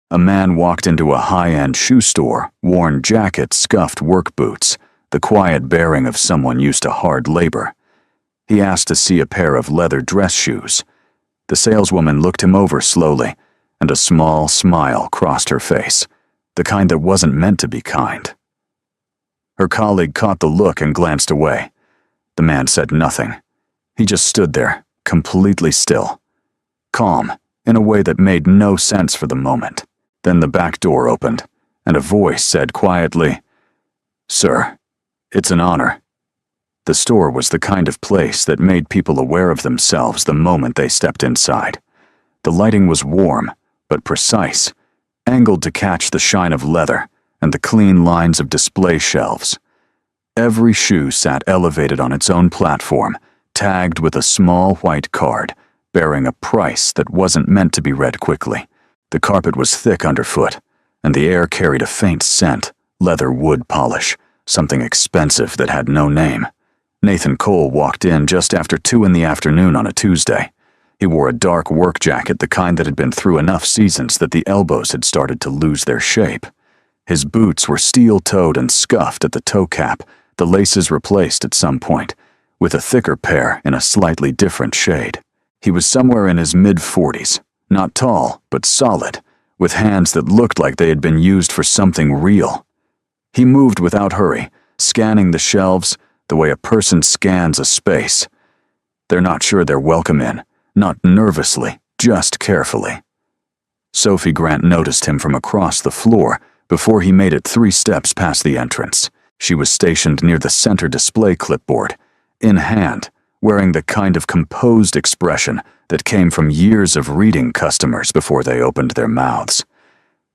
A man walked into a high-end shoe store, worn jacket, scuffed work boots, the quiet bearing of someone used to hard labor. He asked to see a pair of leather dress shoes. The saleswoman looked him over slowly, and a small smile crossed her face, the kind that wasn't meant to be kind. Her colleague caught the look and glanced away. The man said nothing. He just stood there, completely still, calm, in a way that made no sense for the moment. Then the back door opened, and a voice said quietly, "Sir, it's an honor." The store was the kind of place that made people aware of themselves the moment they stepped inside. The lighting was warm, but precise, angled to catch the shine of leather and the clean lines of display shelves. Every shoe sat elevated on its own platform, tagged with a small white card, bearing a price that wasn't meant to be read quickly. The carpet was thick underfoot, and the air carried a faint scent, leather wood polish, something expensive that had no name. Nathan Cole walked in just after 2 in the afternoon on a Tuesday. He wore a dark work jacket, the kind that had been through enough seasons that the elbows had started to lose their shape. His boots were steel-toed and scuffed at the toe cap, the laces replaced at some point, with a thicker pair in a slightly different shade. He was somewhere in his mid-40s, not tall, but solid, with hands that looked like they had been used for something real. He moved without hurry, scanning the shelves the way a person scans a space. They're not sure they're welcome in, not nervously, just carefully. Sophie Grant noticed him from across the floor before he made it 3 steps past the entrance. She was stationed near the center display clipboard, in hand, wearing the kind of composed expression that came from years of reading customers before they opened their mouths.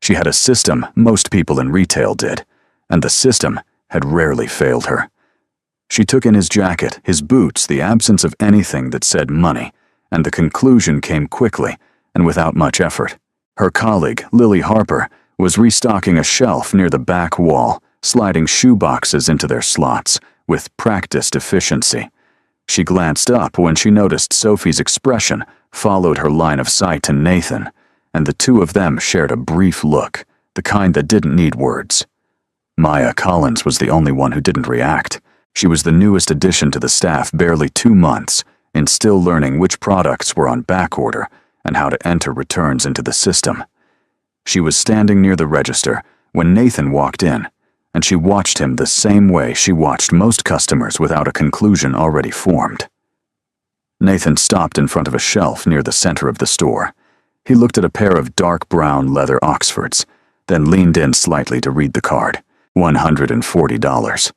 She had a system most people in retail did, and the system had rarely failed her. She took in his jacket, his boots, the absence of anything that said money, and the conclusion came quickly and without much effort. Her colleague, Lily Harper, was restocking a shelf near the back wall, sliding shoe boxes into their slots with practiced efficiency. She glanced up when she noticed Sophie's expression followed her line of sight to Nathan, and the two of them shared a brief look, the kind that didn't need words. Maya Collins was the only one who didn't react. She was the newest addition to the staff, barely 2 months, and still learning which products were on back order and how to enter returns into the system. She was standing near the register when Nathan walked in, and she watched him the same way she watched most customers without a conclusion already formed. Nathan stopped in front of a shelf near the center of the store. He looked at a pair of dark brown leather Oxfords, then leaned in slightly to read the card. $140.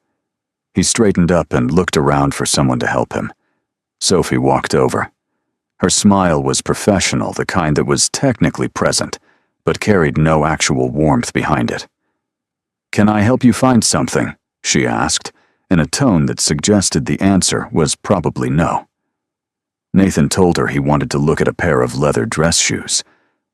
He straightened up and looked around for someone to help him. Sophie walked over. Her smile was professional, the kind that was technically present, but carried no actual warmth behind it. "Can I help you find something?" she asked, in a tone that suggested the answer was probably no. Nathan told her he wanted to look at a pair of leather dress shoes,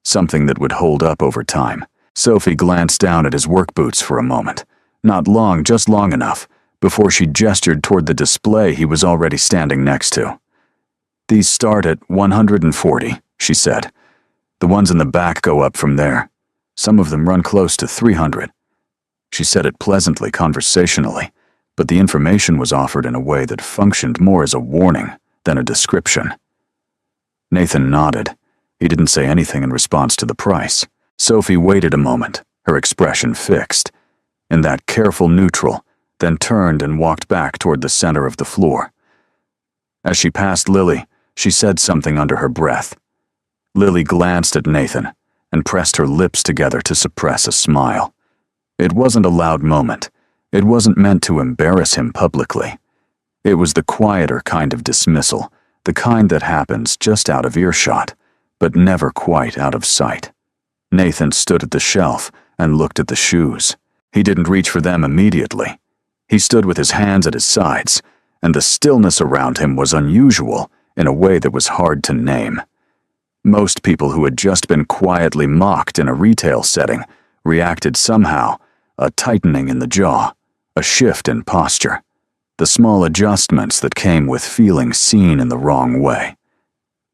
something that would hold up over time. Sophie glanced down at his work boots for a moment, not long, just long enough, before she gestured toward the display he was already standing next to. "These start at $140, she said. "The ones in the back go up from there. Some of them run close to $300. She said it pleasantly, conversationally, but the information was offered in a way that functioned more as a warning than a description. Nathan nodded. He didn't say anything in response to the price. Sophie waited a moment, her expression fixed, in that careful neutral, then turned and walked back toward the center of the floor. As she passed Lily, she said something under her breath. Lily glanced at Nathan and pressed her lips together to suppress a smile. It wasn't a loud moment. It wasn't meant to embarrass him publicly. It was the quieter kind of dismissal, the kind that happens just out of earshot, but never quite out of sight. Nathan stood at the shelf and looked at the shoes. He didn't reach for them immediately. He stood with his hands at his sides, and the stillness around him was unusual in a way that was hard to name. Most people who had just been quietly mocked in a retail setting reacted somehow, a tightening in the jaw, a shift in posture, the small adjustments that came with feeling seen in the wrong way.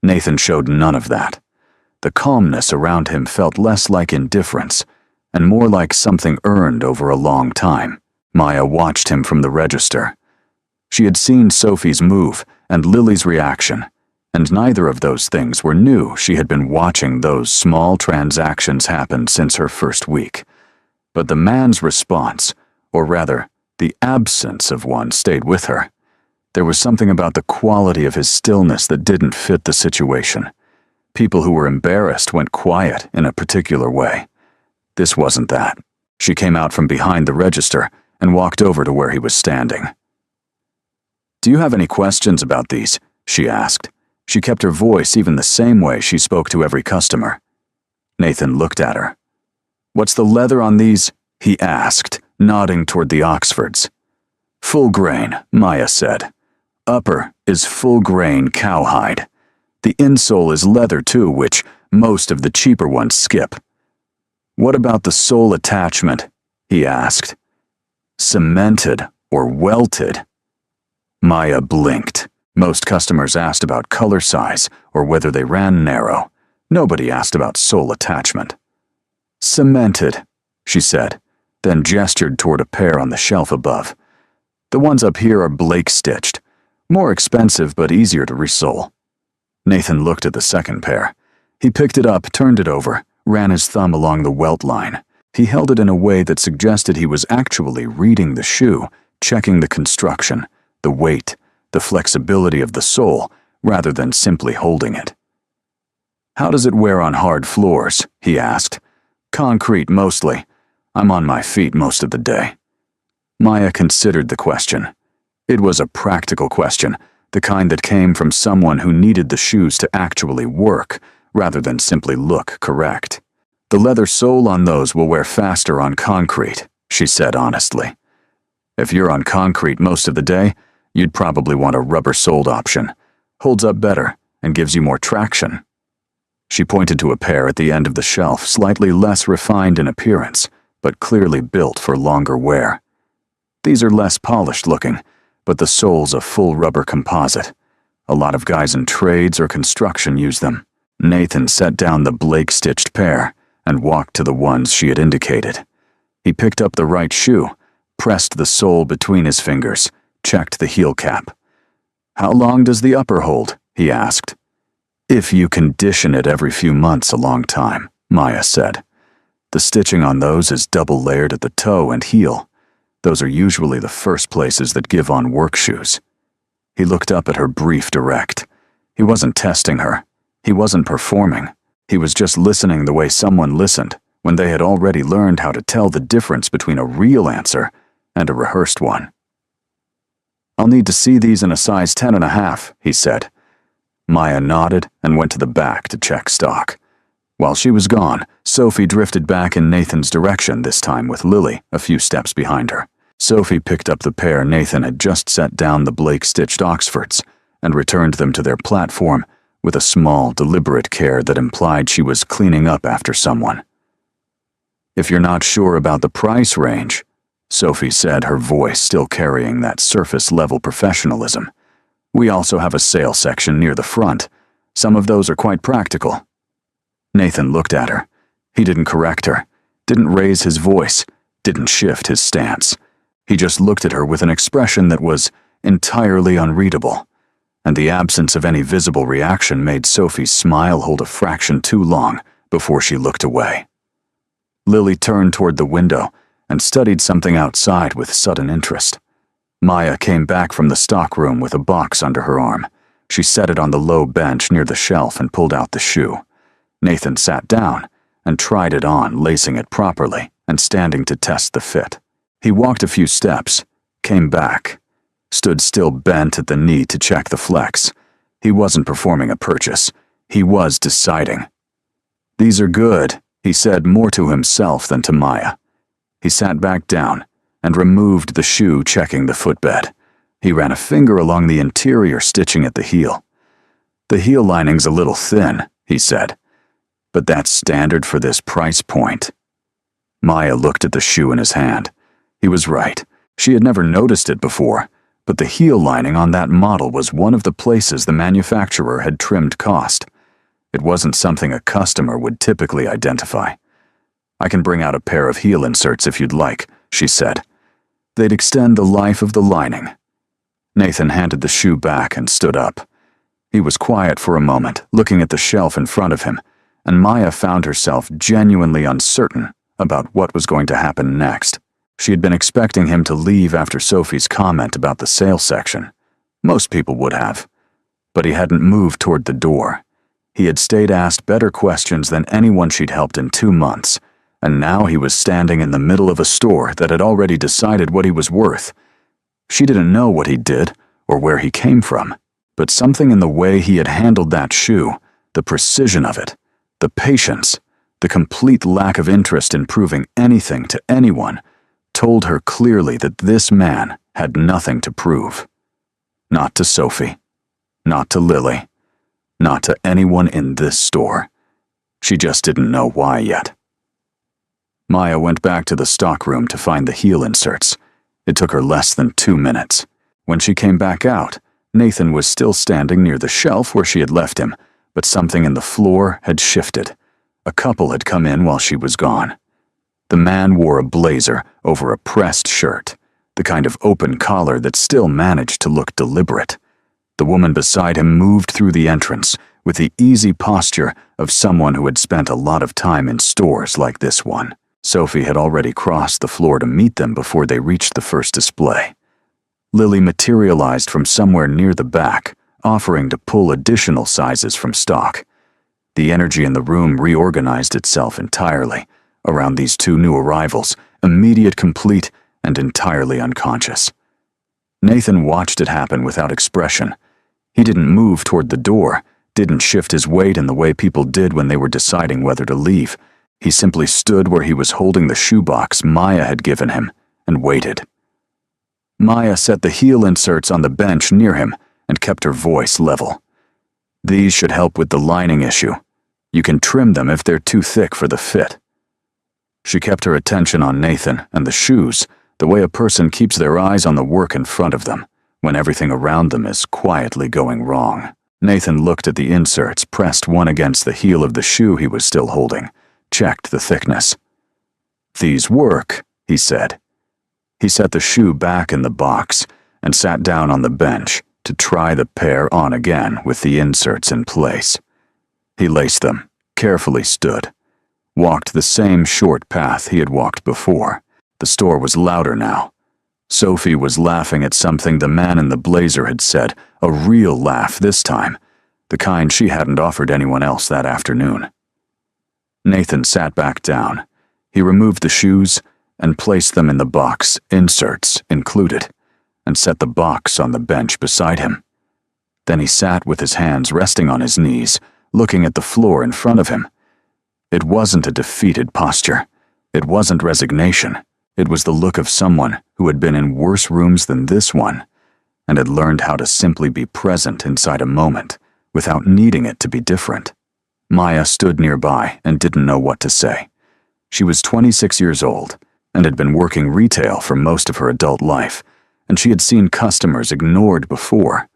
Nathan showed none of that. The calmness around him felt less like indifference and more like something earned over a long time. Maya watched him from the register. She had seen Sophie's move and Lily's reaction, and neither of those things were new. She had been watching those small transactions happen since her first week. But the man's response, or rather, the absence of one, stayed with her. There was something about the quality of his stillness that didn't fit the situation. People who were embarrassed went quiet in a particular way. This wasn't that. She came out from behind the register and walked over to where he was standing. "Do you have any questions about these?" she asked. She kept her voice even the same way she spoke to every customer. Nathan looked at her. "What's the leather on these?" he asked, nodding toward the Oxfords. "Full grain," Maya said. "Upper is full grain cowhide. The insole is leather too, which most of the cheaper ones skip." "What about the sole attachment?" he asked. "Cemented or welted?" Maya blinked. Most customers asked about color size or whether they ran narrow. Nobody asked about sole attachment. "Cemented," she said, then gestured toward a pair on the shelf above. "The ones up here are Blake-stitched. More expensive but easier to resole." Nathan looked at the second pair. He picked it up, turned it over, ran his thumb along the welt line. He held it in a way that suggested he was actually reading the shoe, checking the construction, the weight, the flexibility of the sole, rather than simply holding it. "How does it wear on hard floors?" he asked. "Concrete mostly. I'm on my feet most of the day." Maya considered the question. It was a practical question, the kind that came from someone who needed the shoes to actually work, rather than simply look correct. "The leather sole on those will wear faster on concrete," she said honestly. "If you're on concrete most of the day, you'd probably want a rubber-soled option. Holds up better and gives you more traction." She pointed to a pair at the end of the shelf, slightly less refined in appearance, but clearly built for longer wear. "These are less polished looking, but the sole's a full rubber composite. A lot of guys in trades or construction use them." Nathan set down the Blake-stitched pair and walked to the ones she had indicated. He picked up the right shoe, pressed the sole between his fingers, checked the heel cap. "How long does the upper hold?" he asked. "If you condition it every few months, a long time," Maya said. "The stitching on those is double layered at the toe and heel. Those are usually the first places that give on work shoes." He looked up at her brief direct. He wasn't testing her. He wasn't performing. He was just listening the way someone listened when they had already learned how to tell the difference between a real answer and a rehearsed one. "I'll need to see these in a size 10.5, he said. Maya nodded and went to the back to check stock. While she was gone, Sophie drifted back in Nathan's direction, this time with Lily a few steps behind her. Sophie picked up the pair Nathan had just set down the Blake-stitched Oxfords and returned them to their platform with a small, deliberate care that implied she was cleaning up after someone. "If you're not sure about the price range," Sophie said, her voice still carrying that surface-level professionalism, "we also have a sale section near the front. Some of those are quite practical." Nathan looked at her. He didn't correct her, didn't raise his voice, didn't shift his stance. He just looked at her with an expression that was entirely unreadable, and the absence of any visible reaction made Sophie's smile hold a fraction too long before she looked away. Lily turned toward the window and studied something outside with sudden interest. Maya came back from the stockroom with a box under her arm. She set it on the low bench near the shelf and pulled out the shoe. Nathan sat down and tried it on, lacing it properly and standing to test the fit. He walked a few steps, came back, stood still bent at the knee to check the flex. He wasn't performing a purchase. He was deciding. "These are good," he said, more to himself than to Maya. He sat back down and removed the shoe, checking the footbed. He ran a finger along the interior stitching at the heel. "The heel lining's a little thin," he said, "but that's standard for this price point." Maya looked at the shoe in his hand. He was right. She had never noticed it before, but the heel lining on that model was one of the places the manufacturer had trimmed cost. It wasn't something a customer would typically identify. "I can bring out a pair of heel inserts if you'd like," she said. "They'd extend the life of the lining." Nathan handed the shoe back and stood up. He was quiet for a moment, looking at the shelf in front of him, and Maya found herself genuinely uncertain about what was going to happen next. She had been expecting him to leave after Sophie's comment about the sale section. Most people would have. But he hadn't moved toward the door. He had stayed asked better questions than anyone she'd helped in 2 months, and now he was standing in the middle of a store that had already decided what he was worth. She didn't know what he did or where he came from, but something in the way he had handled that shoe, the precision of it, the patience, the complete lack of interest in proving anything to anyone, told her clearly that this man had nothing to prove. Not to Sophie, not to Lily, not to anyone in this store. She just didn't know why yet. Maya went back to the stockroom to find the heel inserts. It took her less than 2 minutes. When she came back out, Nathan was still standing near the shelf where she had left him, but something in the floor had shifted. A couple had come in while she was gone. The man wore a blazer over a pressed shirt, the kind of open collar that still managed to look deliberate. The woman beside him moved through the entrance with the easy posture of someone who had spent a lot of time in stores like this one. Sophie had already crossed the floor to meet them before they reached the first display. Lily materialized from somewhere near the back, offering to pull additional sizes from stock. The energy in the room reorganized itself entirely around these 2 new arrivals, immediate, complete, and entirely unconscious. Nathan watched it happen without expression. He didn't move toward the door, didn't shift his weight in the way people did when they were deciding whether to leave. He simply stood where he was holding the shoebox Maya had given him and waited. Maya set the heel inserts on the bench near him and kept her voice level. "These should help with the lining issue. You can trim them if they're too thick for the fit." She kept her attention on Nathan and the shoes, the way a person keeps their eyes on the work in front of them when everything around them is quietly going wrong. Nathan looked at the inserts, pressed one against the heel of the shoe he was still holding, checked the thickness. "These work," he said. He set the shoe back in the box and sat down on the bench to try the pair on again with the inserts in place. He laced them, carefully stood, walked the same short path he had walked before. The store was louder now. Sophie was laughing at something the man in the blazer had said, a real laugh this time, the kind she hadn't offered anyone else that afternoon. Nathan sat back down. He removed the shoes and placed them in the box, inserts included, and set the box on the bench beside him. Then he sat with his hands resting on his knees, looking at the floor in front of him. It wasn't a defeated posture. It wasn't resignation. It was the look of someone who had been in worse rooms than this one, and had learned how to simply be present inside a moment without needing it to be different. Maya stood nearby and didn't know what to say. She was 26 years old and had been working retail for most of her adult life, and she had seen customers ignored before.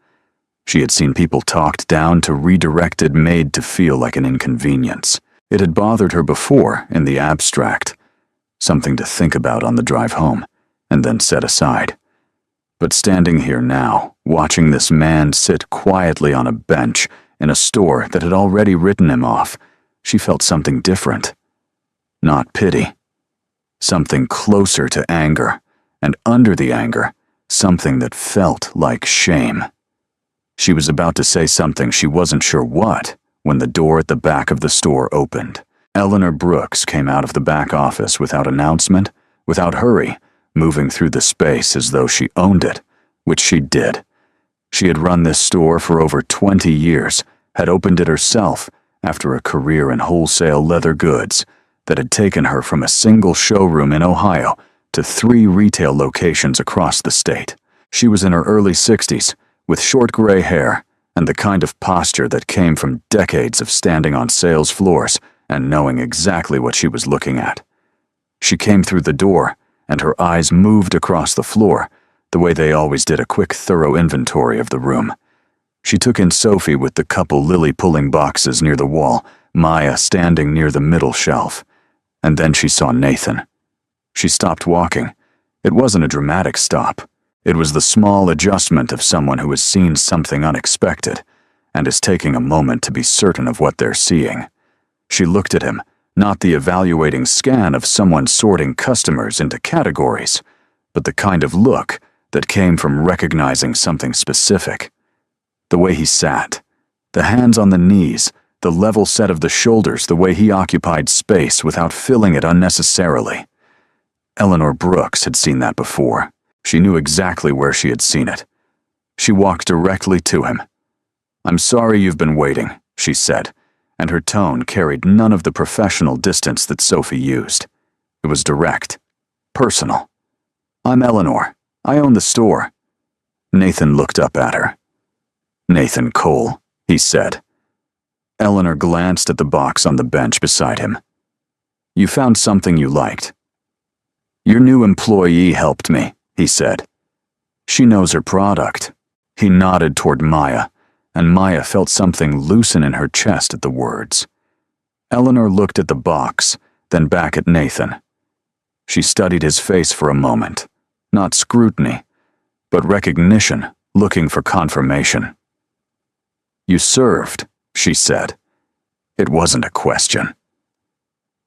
She had seen people talked down to redirected, made to feel like an inconvenience. It had bothered her before in the abstract, something to think about on the drive home, and then set aside. But standing here now, watching this man sit quietly on a bench in a store that had already written him off, she felt something different. Not pity. Something closer to anger, and under the anger, something that felt like shame. She was about to say something she wasn't sure what, when the door at the back of the store opened. Eleanor Brooks came out of the back office without announcement, without hurry, moving through the space as though she owned it, which she did. She had run this store for over 20 years, had opened it herself after a career in wholesale leather goods that had taken her from a single showroom in Ohio to 3 retail locations across the state. She was in her early 60s, with short gray hair and the kind of posture that came from decades of standing on sales floors and knowing exactly what she was looking at. She came through the door, and her eyes moved across the floor, the way they always did, a quick, thorough inventory of the room. She took in Sophie with the couple Lily pulling boxes near the wall, Maya standing near the middle shelf. And then she saw Nathan. She stopped walking. It wasn't a dramatic stop. It was the small adjustment of someone who has seen something unexpected and is taking a moment to be certain of what they're seeing. She looked at him, not the evaluating scan of someone sorting customers into categories, but the kind of look that came from recognizing something specific. The way he sat, the hands on the knees, the level set of the shoulders, the way he occupied space without filling it unnecessarily. Eleanor Brooks had seen that before. She knew exactly where she had seen it. She walked directly to him. "I'm sorry you've been waiting," she said, and her tone carried none of the professional distance that Sophie used. It was direct, personal. "I'm Eleanor. I own the store." Nathan looked up at her. "Nathan Cole," he said. Eleanor glanced at the box on the bench beside him. "You found something you liked." "Your new employee helped me," he said. "She knows her product." He nodded toward Maya, and Maya felt something loosen in her chest at the words. Eleanor looked at the box, then back at Nathan. She studied his face for a moment, not scrutiny, but recognition, looking for confirmation. "You served," she said. It wasn't a question.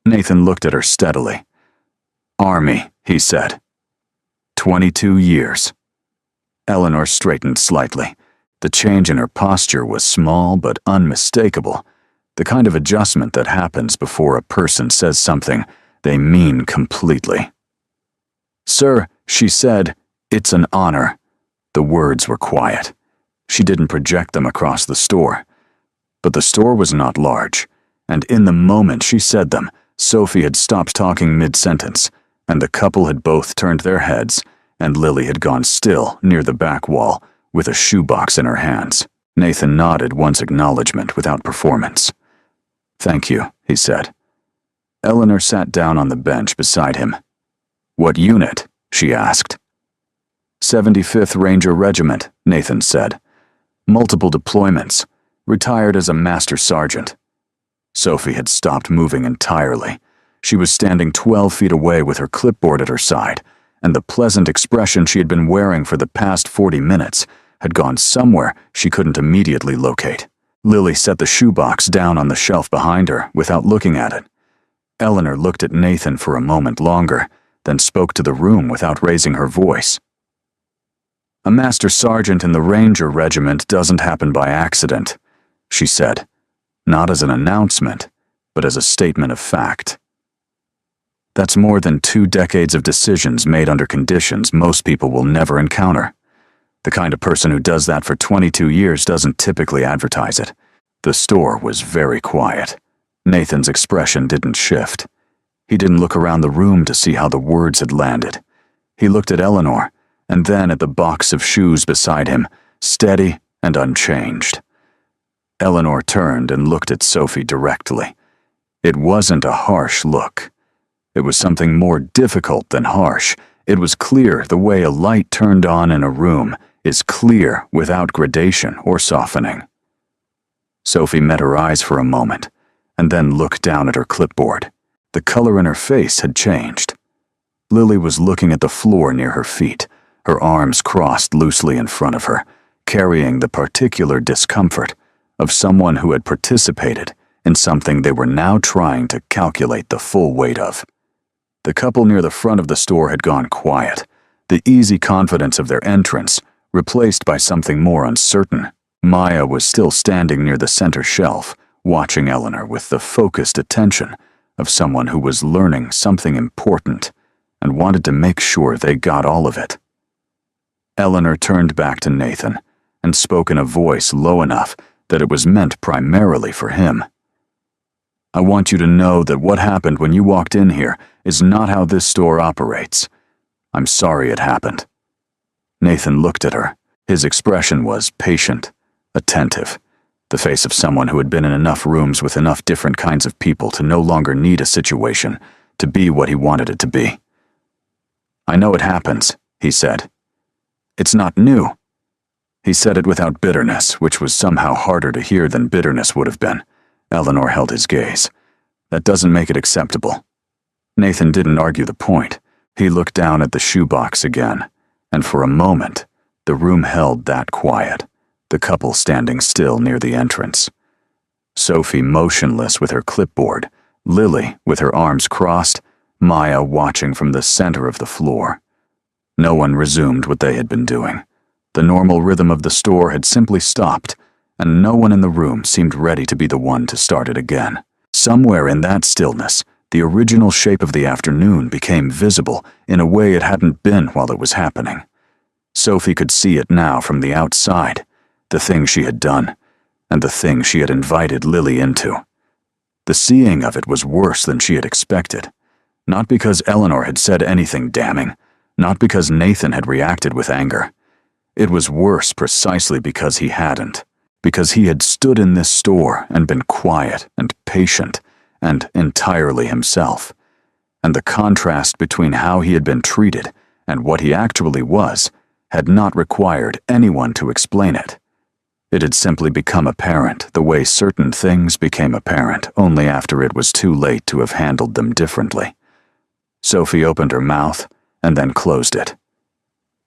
Nathan looked at her steadily. "Army," he said. 22 years. Eleanor straightened slightly. The change in her posture was small but unmistakable, the kind of adjustment that happens before a person says something they mean completely. "Sir," she said, "it's an honor." The words were quiet. She didn't project them across the store. But the store was not large, and in the moment she said them, Sophie had stopped talking mid-sentence, and the couple had both turned their heads, and Lily had gone still near the back wall with a shoebox in her hands. Nathan nodded once acknowledgement without performance. "Thank you," he said. Eleanor sat down on the bench beside him. "What unit?" she asked. 75th Ranger Regiment, Nathan said. "Multiple deployments. Retired as a master sergeant." Sophie had stopped moving entirely. She was standing 12 feet away with her clipboard at her side, and the pleasant expression she had been wearing for the past 40 minutes had gone somewhere she couldn't immediately locate. Lily set the shoebox down on the shelf behind her without looking at it. Eleanor looked at Nathan for a moment longer, then spoke to the room without raising her voice. "A master sergeant in the Ranger Regiment doesn't happen by accident," she said, not as an announcement, but as a statement of fact. That's more than 2 decades of decisions made under conditions most people will never encounter. The kind of person who does that for 22 years doesn't typically advertise it. The store was very quiet. Nathan's expression didn't shift. He didn't look around the room to see how the words had landed. He looked at Eleanor, and then at the box of shoes beside him, steady and unchanged. Eleanor turned and looked at Sophie directly. It wasn't a harsh look. It was something more difficult than harsh. It was clear the way a light turned on in a room is clear without gradation or softening. Sophie met her eyes for a moment, and then looked down at her clipboard. The color in her face had changed. Lily was looking at the floor near her feet, her arms crossed loosely in front of her, carrying the particular discomfort of someone who had participated in something they were now trying to calculate the full weight of. The couple near the front of the store had gone quiet, the easy confidence of their entrance replaced by something more uncertain. Maya was still standing near the center shelf, watching Eleanor with the focused attention of someone who was learning something important and wanted to make sure they got all of it. Eleanor turned back to Nathan and spoke in a voice low enough that it was meant primarily for him. "I want you to know that what happened when you walked in here is not how this store operates. I'm sorry it happened." Nathan looked at her. His expression was patient, attentive, the face of someone who had been in enough rooms with enough different kinds of people to no longer need a situation to be what he wanted it to be. "I know it happens," he said. "It's not new." He said it without bitterness, which was somehow harder to hear than bitterness would have been. Eleanor held his gaze. That doesn't make it acceptable. Nathan didn't argue the point. He looked down at the shoebox again, and for a moment, the room held that quiet, the couple standing still near the entrance. Sophie motionless with her clipboard, Lily with her arms crossed, Maya watching from the center of the floor. No one resumed what they had been doing. The normal rhythm of the store had simply stopped, and no one in the room seemed ready to be the one to start it again. Somewhere in that stillness, the original shape of the afternoon became visible in a way it hadn't been while it was happening. Sophie could see it now from the outside, the thing she had done, and the thing she had invited Lily into. The seeing of it was worse than she had expected. Not because Eleanor had said anything damning, not because Nathan had reacted with anger. It was worse precisely because he hadn't, because he had stood in this store and been quiet and patient and entirely himself. And the contrast between how he had been treated and what he actually was had not required anyone to explain it. It had simply become apparent the way certain things became apparent only after it was too late to have handled them differently. Sophie opened her mouth and then closed it.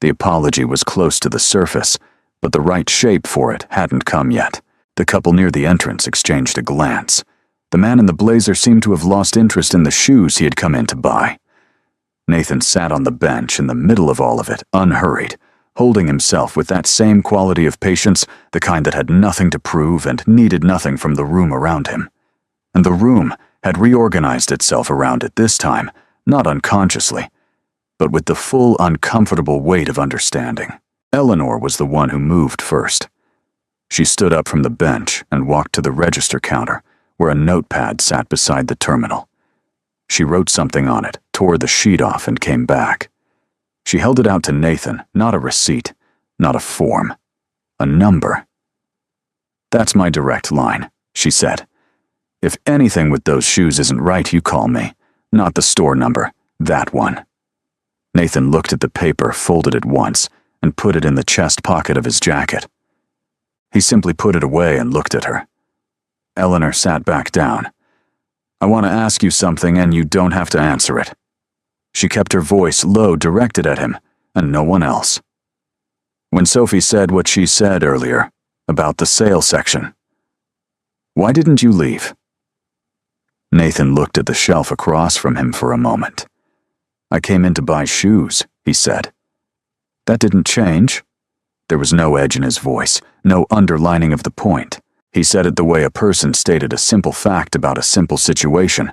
The apology was close to the surface, but the right shape for it hadn't come yet. The couple near the entrance exchanged a glance. The man in the blazer seemed to have lost interest in the shoes he had come in to buy. Nathan sat on the bench in the middle of all of it, unhurried, holding himself with that same quality of patience, the kind that had nothing to prove and needed nothing from the room around him. And the room had reorganized itself around it this time, not unconsciously, but with the full uncomfortable weight of understanding. Eleanor was the one who moved first. She stood up from the bench and walked to the register counter, where a notepad sat beside the terminal. She wrote something on it, tore the sheet off, and came back. She held it out to Nathan, not a receipt, not a form, a number. "That's my direct line," she said. "If anything with those shoes isn't right, you call me. Not the store number, that one." Nathan looked at the paper, folded it once, and put it in the chest pocket of his jacket. He simply put it away and looked at her. Eleanor sat back down. "I want to ask you something and you don't have to answer it." She kept her voice low, directed at him, and no one else. "When Sophie said what she said earlier, about the sale section, why didn't you leave?" Nathan looked at the shelf across from him for a moment. "I came in to buy shoes," he said. "That didn't change." There was no edge in his voice, no underlining of the point. He said it the way a person stated a simple fact about a simple situation,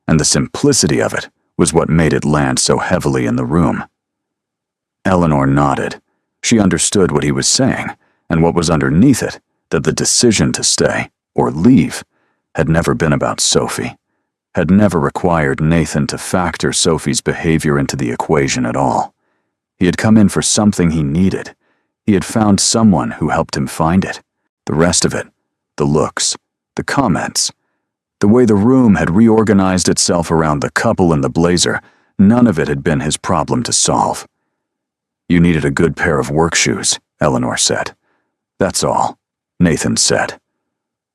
and the simplicity of it was what made it land so heavily in the room. Eleanor nodded. She understood what he was saying, and what was underneath it, that the decision to stay, or leave, had never been about Sophie, had never required Nathan to factor Sophie's behavior into the equation at all. He had come in for something he needed. He had found someone who helped him find it. The rest of it, the looks, the comments, the way the room had reorganized itself around the couple in the blazer, none of it had been his problem to solve. "You needed a good pair of work shoes," Eleanor said. "That's all," Nathan said.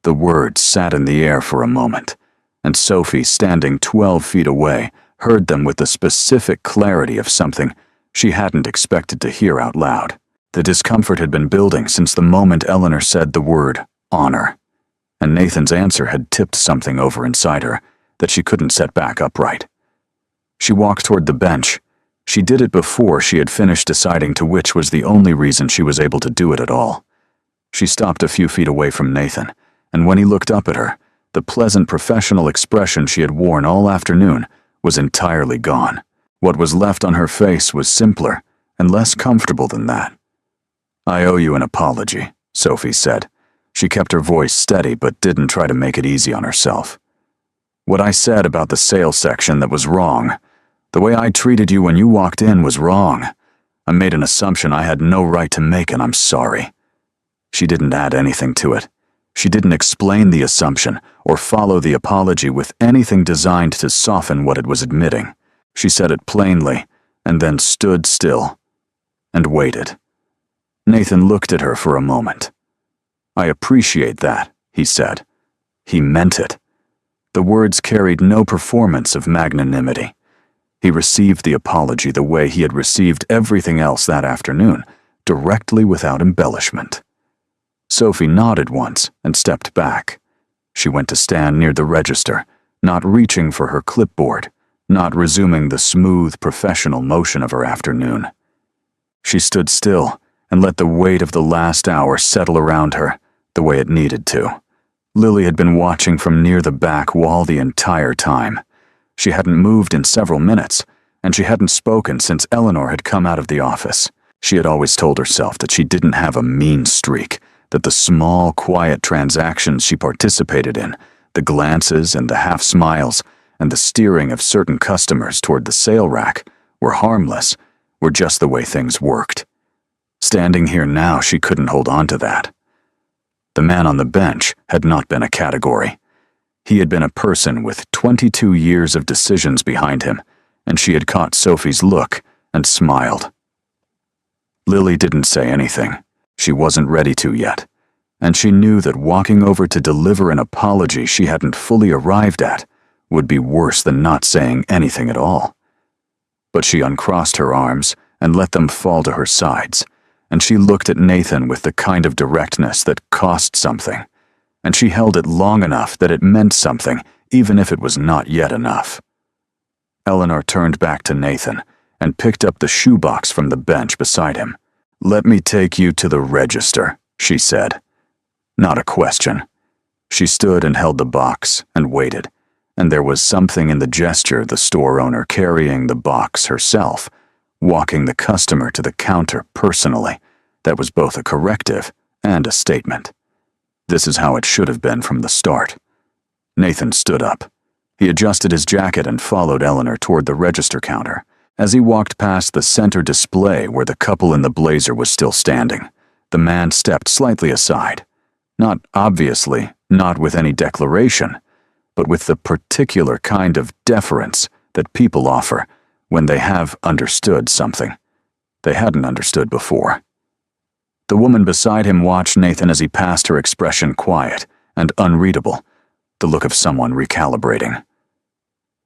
The words sat in the air for a moment, and Sophie, standing 12 feet away, heard them with the specific clarity of something she hadn't expected to hear out loud. The discomfort had been building since the moment Eleanor said the word honor, and Nathan's answer had tipped something over inside her that she couldn't set back upright. She walked toward the bench. She did it before she had finished deciding to which was the only reason she was able to do it at all. She stopped a few feet away from Nathan, and when he looked up at her, the pleasant professional expression she had worn all afternoon was entirely gone. What was left on her face was simpler and less comfortable than that. "I owe you an apology," Sophie said. She kept her voice steady but didn't try to make it easy on herself. "What I said about the sales section that was wrong, the way I treated you when you walked in was wrong. I made an assumption I had no right to make, and I'm sorry." She didn't add anything to it. She didn't explain the assumption or follow the apology with anything designed to soften what it was admitting. She said it plainly and then stood still and waited. Nathan looked at her for a moment. "I appreciate that," he said. He meant it. The words carried no performance of magnanimity. He received the apology the way he had received everything else that afternoon, directly without embellishment. Sophie nodded once and stepped back. She went to stand near the register, not reaching for her clipboard, not resuming the smooth, professional motion of her afternoon. She stood still and let the weight of the last hour settle around her the way it needed to. Lily had been watching from near the back wall the entire time. She hadn't moved in several minutes, and she hadn't spoken since Eleanor had come out of the office. She had always told herself that she didn't have a mean streak, that the small, quiet transactions she participated in, the glances and the half-smiles, and the steering of certain customers toward the sale rack, were harmless, were just the way things worked. Standing here now, she couldn't hold on to that. The man on the bench had not been a category. He had been a person with 22 years of decisions behind him, and she had caught Sophie's look and smiled. Lily didn't say anything. She wasn't ready to yet, and she knew that walking over to deliver an apology she hadn't fully arrived at would be worse than not saying anything at all. But she uncrossed her arms and let them fall to her sides, and she looked at Nathan with the kind of directness that cost something, and she held it long enough that it meant something, even if it was not yet enough. Eleanor turned back to Nathan and picked up the shoebox from the bench beside him. "Let me take you to the register," she said. Not a question. She stood and held the box and waited, and there was something in the gesture the store owner carrying the box herself, walking the customer to the counter personally, that was both a corrective and a statement. This is how it should have been from the start. Nathan stood up. He adjusted his jacket and followed Eleanor toward the register counter. As he walked past the center display where the couple in the blazer was still standing, the man stepped slightly aside. Not obviously, not with any declaration, but with the particular kind of deference that people offer when they have understood something they hadn't understood before. The woman beside him watched Nathan as he passed, her expression quiet and unreadable, the look of someone recalibrating.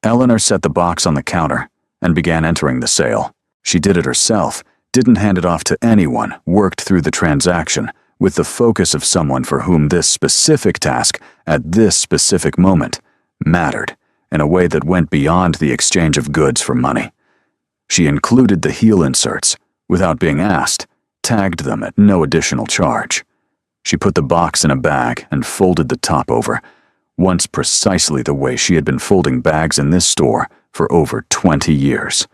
Eleanor set the box on the counter and began entering the sale. She did it herself, didn't hand it off to anyone, worked through the transaction with the focus of someone for whom this specific task at this specific moment mattered in a way that went beyond the exchange of goods for money. She included the heel inserts without being asked, tagged them at no additional charge. She put the box in a bag and folded the top over, once precisely the way she had been folding bags in this store for over 20 years.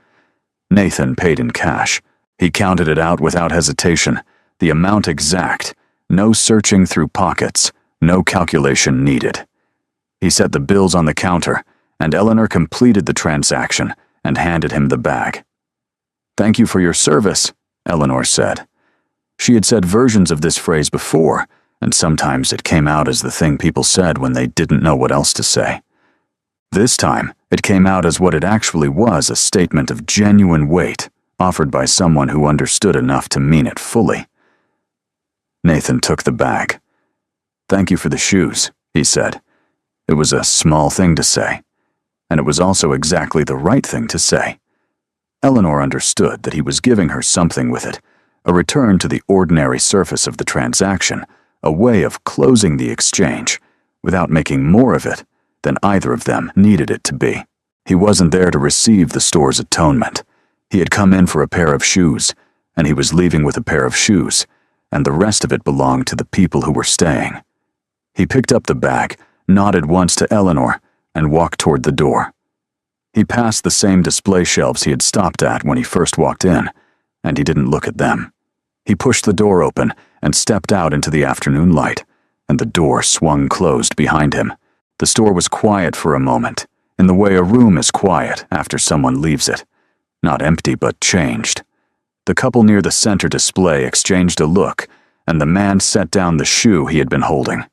Nathan paid in cash. He counted it out without hesitation, the amount exact, no searching through pockets, no calculation needed. He set the bills on the counter, and Eleanor completed the transaction and handed him the bag. "Thank you for your service," Eleanor said. She had said versions of this phrase before, and sometimes it came out as the thing people said when they didn't know what else to say. This time, it came out as what it actually was, a statement of genuine weight, offered by someone who understood enough to mean it fully. Nathan took the bag. "Thank you for the shoes," he said. It was a small thing to say, and it was also exactly the right thing to say. Eleanor understood that he was giving her something with it, a return to the ordinary surface of the transaction, a way of closing the exchange, without making more of it than either of them needed it to be. He wasn't there to receive the store's atonement. He had come in for a pair of shoes, and he was leaving with a pair of shoes, and the rest of it belonged to the people who were staying. He picked up the bag, nodded once to Eleanor, and walked toward the door. He passed the same display shelves he had stopped at when he first walked in, and he didn't look at them. He pushed the door open and stepped out into the afternoon light, and the door swung closed behind him. The store was quiet for a moment, in the way a room is quiet after someone leaves it. Not empty, but changed. The couple near the center display exchanged a look, and the man set down the shoe he had been holding.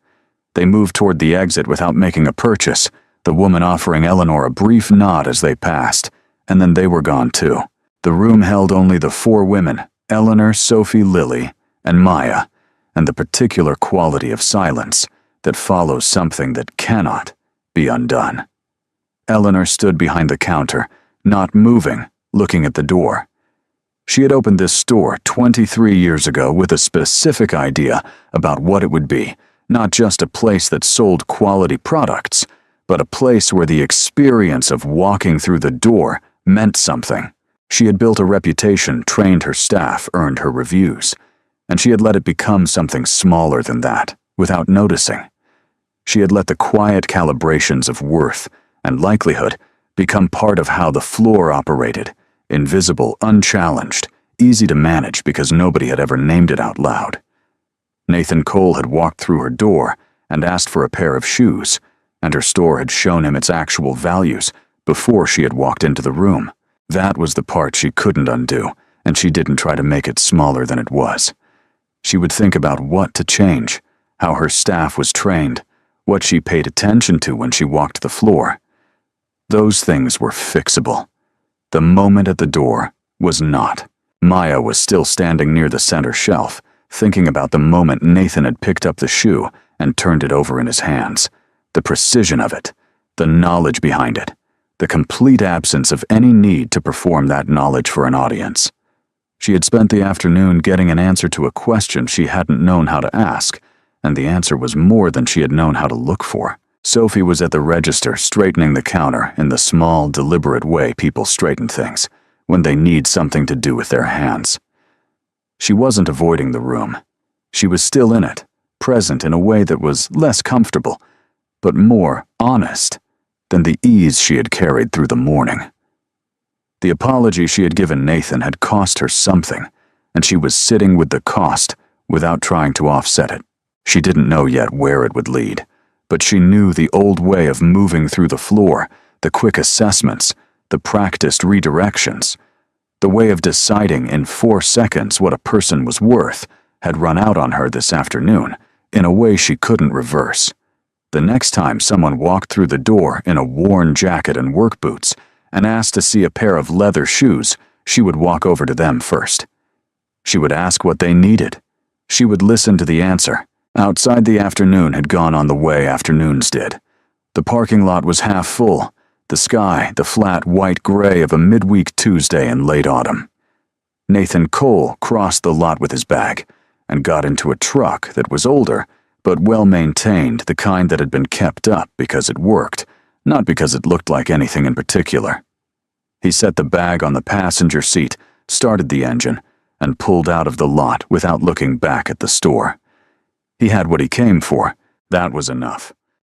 They moved toward the exit without making a purchase, the woman offering Eleanor a brief nod as they passed, and then they were gone too. The room held only the four women, Eleanor, Sophie, Lily, and Maya, and the particular quality of silence that follows something that cannot be undone. Eleanor stood behind the counter, not moving, looking at the door. She had opened this store 23 years ago with a specific idea about what it would be, not just a place that sold quality products, but a place where the experience of walking through the door meant something. She had built a reputation, trained her staff, earned her reviews, and she had let it become something smaller than that, without noticing. She had let the quiet calibrations of worth and likelihood become part of how the floor operated, invisible, unchallenged, easy to manage because nobody had ever named it out loud. Nathan Cole had walked through her door and asked for a pair of shoes, and her store had shown him its actual values before she had walked into the room. That was the part she couldn't undo, and she didn't try to make it smaller than it was. She would think about what to change, how her staff was trained, what she paid attention to when she walked the floor. Those things were fixable. The moment at the door was not. Maya was still standing near the center shelf, thinking about the moment Nathan had picked up the shoe and turned it over in his hands. The precision of it, the knowledge behind it, the complete absence of any need to perform that knowledge for an audience. She had spent the afternoon getting an answer to a question she hadn't known how to ask, and the answer was more than she had known how to look for. Sophie was at the register straightening the counter in the small, deliberate way people straighten things when they need something to do with their hands. She wasn't avoiding the room. She was still in it, present in a way that was less comfortable, but more honest than the ease she had carried through the morning. The apology she had given Nathan had cost her something, and she was sitting with the cost without trying to offset it. She didn't know yet where it would lead, but she knew the old way of moving through the floor, the quick assessments, the practiced redirections, the way of deciding in 4 seconds what a person was worth had run out on her this afternoon in a way she couldn't reverse. The next time someone walked through the door in a worn jacket and work boots and asked to see a pair of leather shoes, she would walk over to them first. She would ask what they needed. She would listen to the answer. Outside, the afternoon had gone on the way afternoons did. The parking lot was half full, the sky the flat white gray of a midweek Tuesday in late autumn. Nathan Cole crossed the lot with his bag and got into a truck that was older, but well-maintained, the kind that had been kept up because it worked, not because it looked like anything in particular. He set the bag on the passenger seat, started the engine, and pulled out of the lot without looking back at the store. He had what he came for. That was enough.